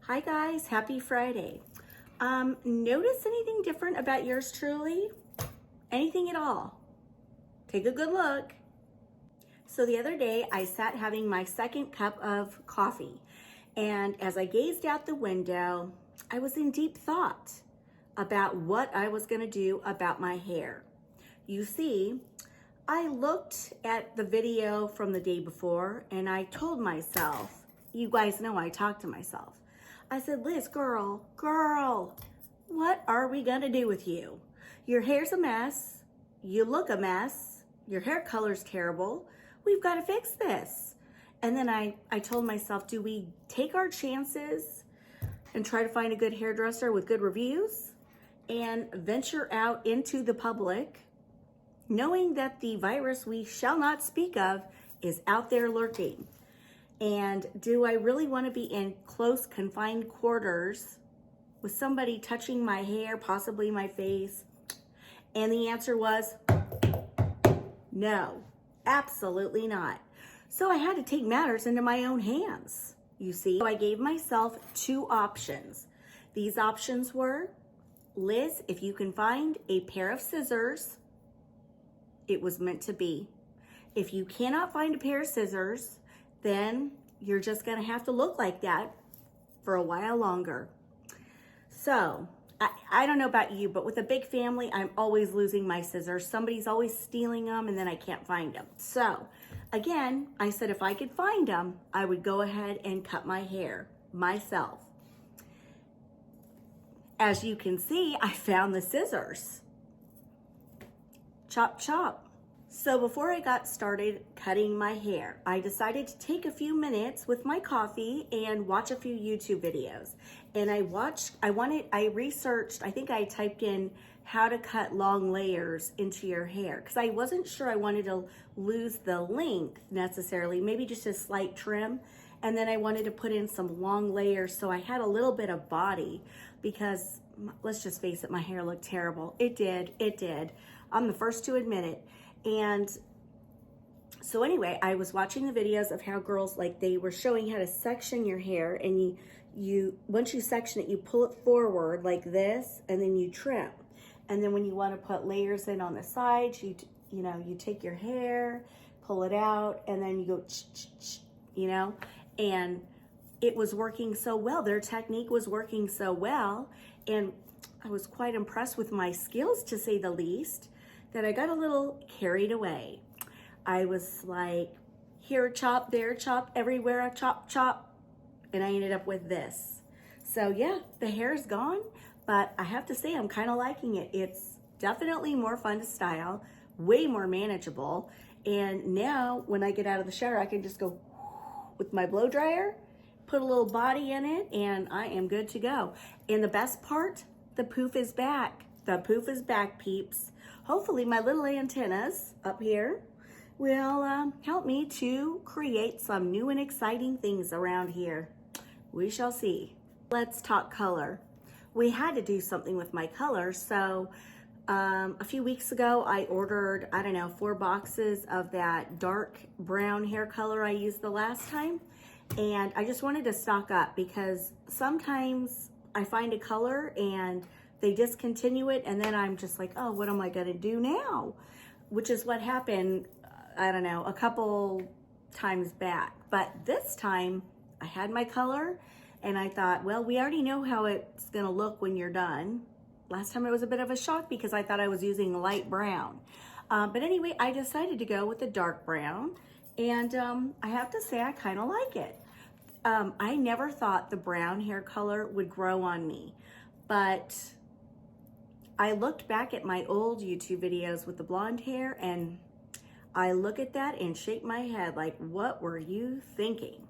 Hi guys, happy Friday. Notice anything different about yours truly? Anything at all? Take a good look. So the other day I sat having my second cup of coffee, and as I gazed out the window, I was in deep thought about what I was gonna do about my hair. You see, I looked at the video from the day before and I told myself, you guys know I talk to myself. I said, Liz, girl, what are we gonna do with you? Your hair's a mess. You look a mess. Your hair color's terrible. We've got to fix this. And then I told myself, do we take our chances and try to find a good hairdresser with good reviews and venture out into the public, knowing that the virus we shall not speak of is out there lurking? And do I really want to be in close confined quarters with somebody touching my hair, possibly my face? And the answer was no, absolutely not. So I had to take matters into my own hands, you see. So I gave myself two options. These options were, Liz, if you can find a pair of scissors, it was meant to be. If you cannot find a pair of scissors, then you're just gonna have to look like that for a while longer. So, I don't know about you, but with a big family, I'm always losing my scissors. Somebody's always stealing them and then I can't find them. So, again, I said if I could find them, I would go ahead and cut my hair myself. As you can see, I found the scissors. Chop, chop. So before I got started cutting my hair, I decided to take a few minutes with my coffee and watch a few YouTube videos. And I researched, I think I typed in how to cut long layers into your hair, because I wasn't sure I wanted to lose the length necessarily, maybe just a slight trim. And then I wanted to put in some long layers so I had a little bit of body, because let's just face it, my hair looked terrible. It did. I'm the first to admit it. And so anyway, I was watching the videos of how girls, like, they were showing how to section your hair, and you once you section it, you pull it forward like this, and then you trim. And then when you want to put layers in on the sides, you take your hair, pull it out, and then you go and it was working so well. Their technique was working so well, and I was quite impressed with my skills, to say the least, that I got a little carried away. I was like, here a chop, there a chop, everywhere a chop, chop, and I ended up with this. So yeah, the hair is gone, but I have to say I'm kind of liking it. It's definitely more fun to style, way more manageable, and now when I get out of the shower, I can just go with my blow dryer, put a little body in it, and I am good to go. And the best part, the poof is back. The poof is back, peeps. Hopefully my little antennas up here will help me to create some new and exciting things around here. We shall see. Let's talk color. We had to do something with my color, so a few weeks ago I ordered, 4 boxes of that dark brown hair color I used the last time, and I just wanted to stock up, because sometimes I find a color and they discontinue it, and then I'm just like, oh, what am I gonna do now? Which is what happened, a couple times back. But this time I had my color, and I thought, well, we already know how it's gonna look when you're done. Last time it was a bit of a shock because I thought I was using light brown. But anyway, I decided to go with the dark brown, and I have to say I kind of like it. I never thought the brown hair color would grow on me, but I looked back at my old YouTube videos with the blonde hair, and I look at that and shake my head like, what were you thinking?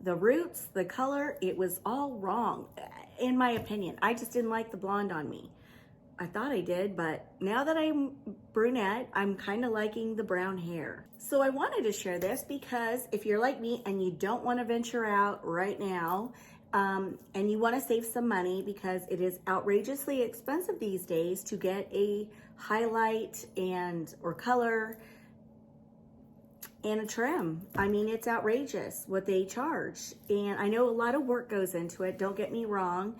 The roots, the color, it was all wrong, in my opinion. I just didn't like the blonde on me. I thought I did, but now that I'm brunette, I'm kind of liking the brown hair. So I wanted to share this because if you're like me and you don't want to venture out right now, and you want to save some money, because it is outrageously expensive these days to get a highlight or color and a trim. I mean, it's outrageous what they charge. And I know a lot of work goes into it, don't get me wrong.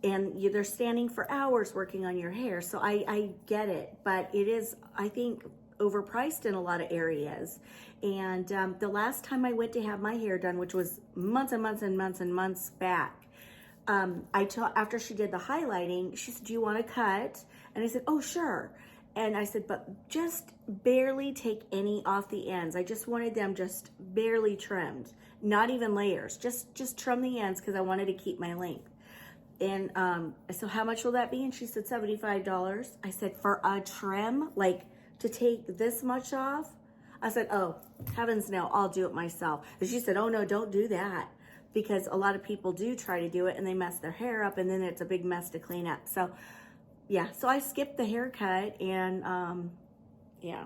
And they're standing for hours working on your hair. So I get it, but it is, I think, overpriced in a lot of areas. And the last time I went to have my hair done, which was months and months and months and months back, after she did the highlighting, she said, "Do you want to cut?" And I said, "Oh, sure." And I said, "But just barely take any off the ends. I just wanted them just barely trimmed, not even layers. Just trim the ends because I wanted to keep my length." And so how much will that be? And she said $75. I said, "For a trim, like to take this much off?" I said, "Oh, heavens no, I'll do it myself." And she said, "Oh no, don't do that." Because a lot of people do try to do it and they mess their hair up and then it's a big mess to clean up. So yeah, so I skipped the haircut and yeah,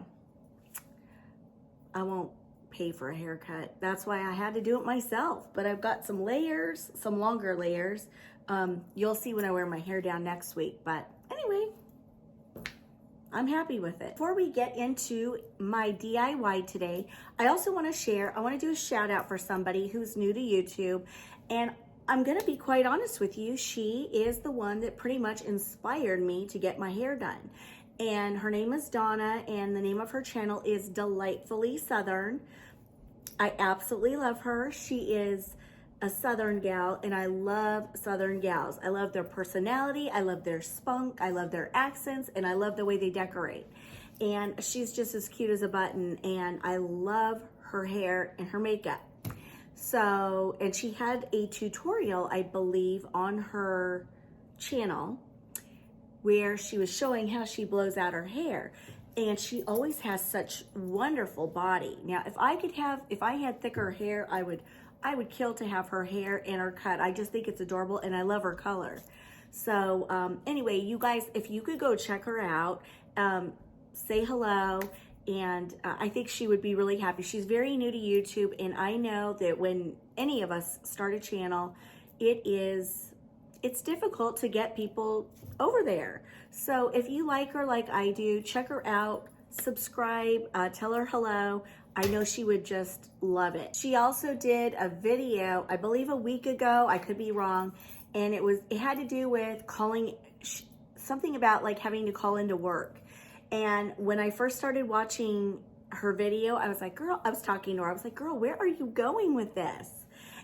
I won't pay for a haircut. That's why I had to do it myself. But I've got some layers, some longer layers. You'll see when I wear my hair down next week. But anyway, I'm happy with it. Before we get into my DIY today, I also want to share, I want to do a shout out for somebody who's new to YouTube. And I'm going to be quite honest with you. She is the one that pretty much inspired me to get my hair done. And her name is Donna, and the name of her channel is Delightfully Southern. I absolutely love her. She is a Southern gal, and I love Southern gals. I love their personality, I love their spunk, I love their accents, and I love the way they decorate. And she's just as cute as a button, and I love her hair and her makeup. So, and she had a tutorial, I believe, on her channel where she was showing how she blows out her hair. And she always has such wonderful body. Now, if I had thicker hair, I would kill to have her hair and her cut. I just think it's adorable, and I love her color. So anyway, you guys, if you could go check her out, say hello, and I think she would be really happy. She's very new to YouTube, and I know that when any of us start a channel, it's difficult to get people over there. So if you like her like I do, check her out, subscribe, tell her hello. I know she would just love it. She also did a video, I believe a week ago, I could be wrong, and it had to do with calling, something about like having to call into work. And when I first started watching her video, I was like, girl, I was talking to her, I was like, girl, where are you going with this?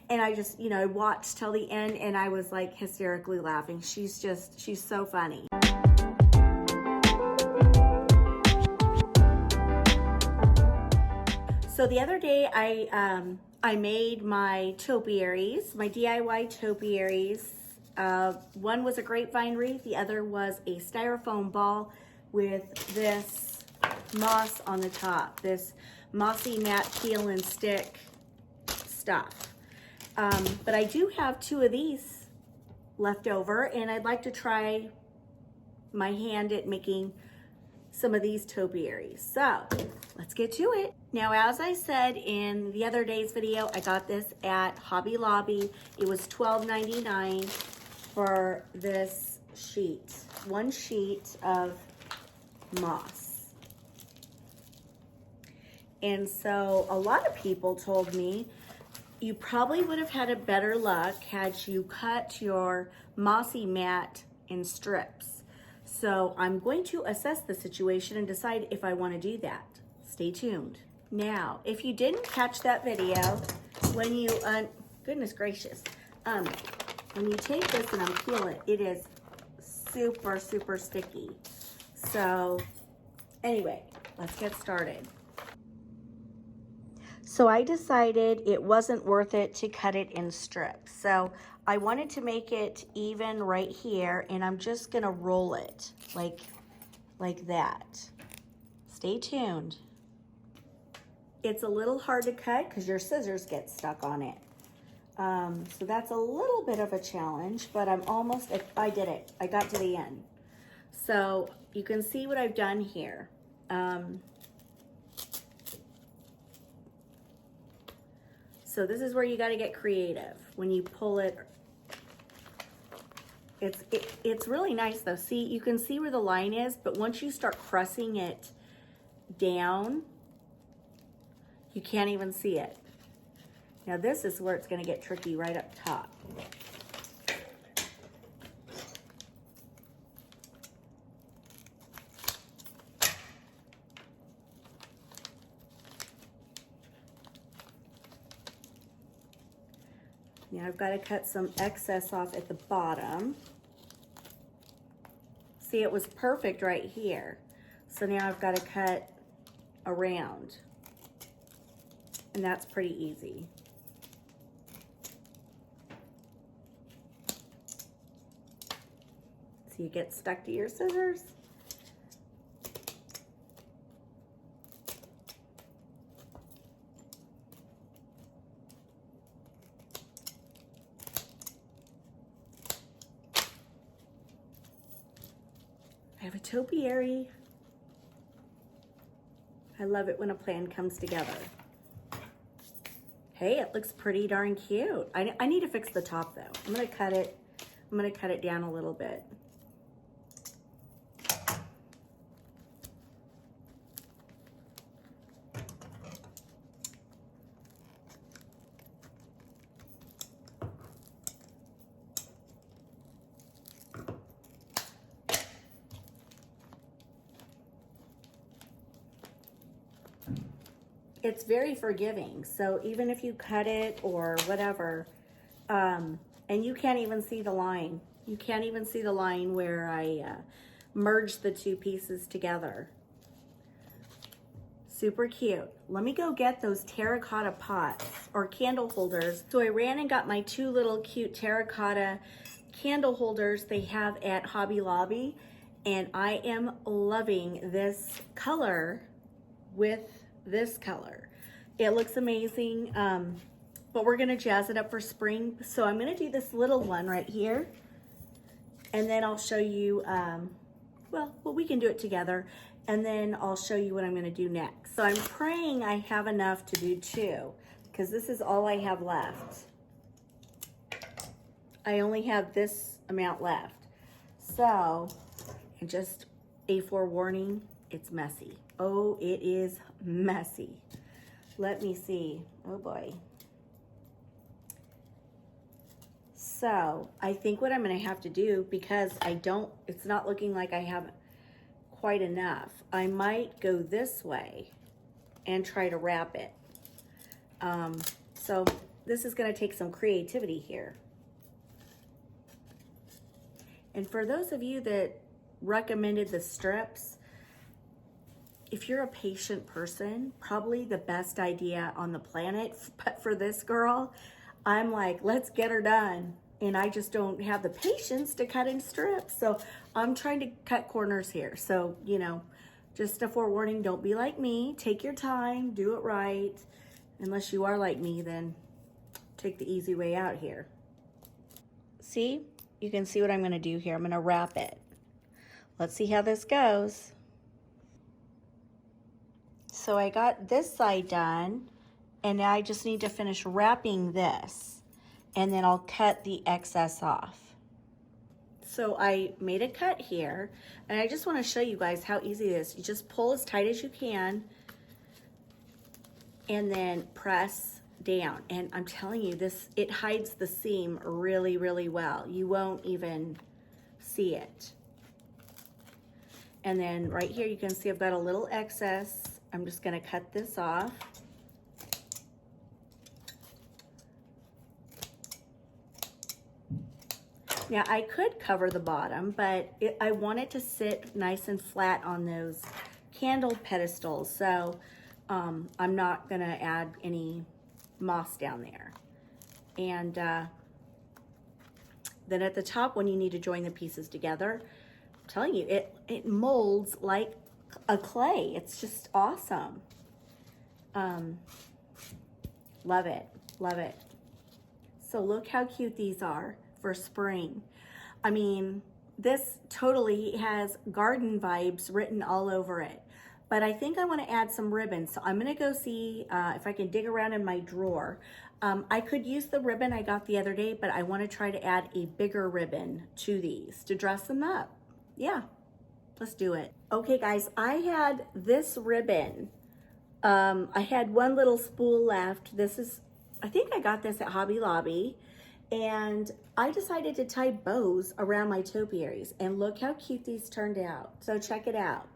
And I just, watched till the end, and I was like hysterically laughing. She's so funny. So the other day I made my topiaries, my DIY topiaries. One was a grapevine wreath, the other was a styrofoam ball with this moss on the top, this mossy matte peel and stick stuff. But I do have 2 of these left over, and I'd like to try my hand at making some of these topiaries. So let's get to it. Now, as I said in the other day's video, I got this at Hobby Lobby. It was $12.99 for this sheet, 1 sheet of moss. And so a lot of people told me you probably would have had a better luck had you cut your mossy mat in strips. So I'm going to assess the situation and decide if I want to do that. Stay tuned. Now, if you didn't catch that video, when you, goodness gracious, when you take this and unpeel it, it is super, super sticky. So anyway, let's get started. So I decided it wasn't worth it to cut it in strips. So I wanted to make it even right here, and I'm just gonna roll it like that. Stay tuned. It's a little hard to cut because your scissors get stuck on it. So that's a little bit of a challenge, but I did it. I got to the end. So you can see what I've done here. So this is where you got to get creative when you pull it. It's really nice though. See, you can see where the line is, but once you start pressing it down, You can't even see it. Now this is where it's going to get tricky, right up top. Now I've got to cut some excess off at the bottom. See, it was perfect right here. So now I've got to cut around. And that's pretty easy. So you get stuck to your scissors. I have a topiary. I love it when a plan comes together. Hey, it looks pretty darn cute. I need to fix the top though. I'm gonna cut it down a little bit. It's very forgiving. So even if you cut it or whatever, and you can't even see the line. You can't even see the line where I merged the two pieces together. Super cute. Let me go get those terracotta pots or candle holders. So I ran and got my two little cute terracotta candle holders they have at Hobby Lobby. And I am loving this color with this color. It looks amazing, but we're gonna jazz it up for spring. So I'm gonna do this little one right here, and then I'll show you, well, we can do it together, and then I'll show you what I'm gonna do next. So I'm praying I have enough to do two, because this is all I have left. I only have this amount left. So, and just a forewarning, it's messy. Oh, it is messy. Let me see. Oh boy. So I think what I'm going to have to do, because it's not looking like I have quite enough, I might go this way and try to wrap it. So this is going to take some creativity here. And for those of you that recommended the strips, if you're a patient person, probably the best idea on the planet. But for this girl, I'm like, let's get her done. And I just don't have the patience to cut in strips. So I'm trying to cut corners here. So, you know, just a forewarning, don't be like me. Take your time, do it right. Unless you are like me, then take the easy way out here. See, you can see what I'm gonna do here. I'm gonna wrap it. Let's see how this goes. So I got this side done, and now I just need to finish wrapping this, and then I'll cut the excess off. So I made a cut here, and I just want to show you guys how easy it is. You just pull as tight as you can, and then press down. And I'm telling you, it hides the seam really, really well. You won't even see it. And then right here, you can see I've got a little excess. I'm just gonna cut this off. Now I could cover the bottom, but I want it to sit nice and flat on those candle pedestals. So I'm not gonna add any moss down there. And then at the top, when you need to join the pieces together, I'm telling you, it molds like a clay. It's just awesome. Love it, love it. So look how cute these are for spring. I mean, this totally has garden vibes written all over it. But I think I want to add some ribbon. So I'm going to go see if I can dig around in my drawer. I could use the ribbon I got the other day, but I want to try to add a bigger ribbon to these to dress them up. Yeah. Let's do it. Okay guys, I had this ribbon I had one little spool left. I think I got this at Hobby Lobby. And I decided to tie bows around my topiaries. And look how cute these turned out. So check it out.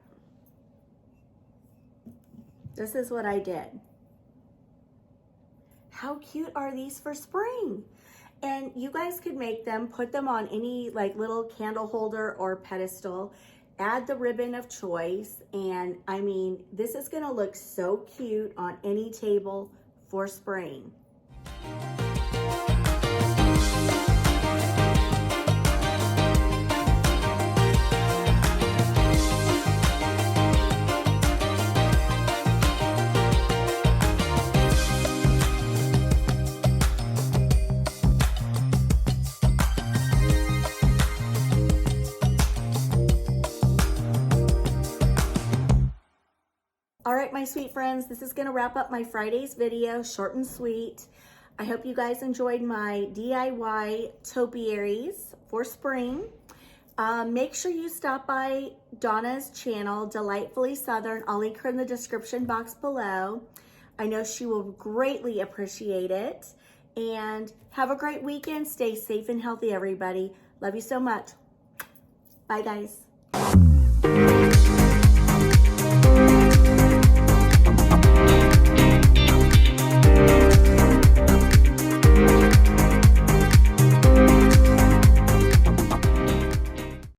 This is what I did. How cute are these for spring? And you guys could make them, put them on any like little candle holder or pedestal, add the ribbon of choice. And I mean, this is gonna look so cute on any table for spring. All right, my sweet friends, this is gonna wrap up my Friday's video, short and sweet. I hope you guys enjoyed my DIY topiaries for spring. Make sure you stop by Donna's channel, Delightfully Southern. I'll link her in the description box below. I know she will greatly appreciate it. And have a great weekend. Stay safe and healthy, everybody. Love you so much. Bye, guys.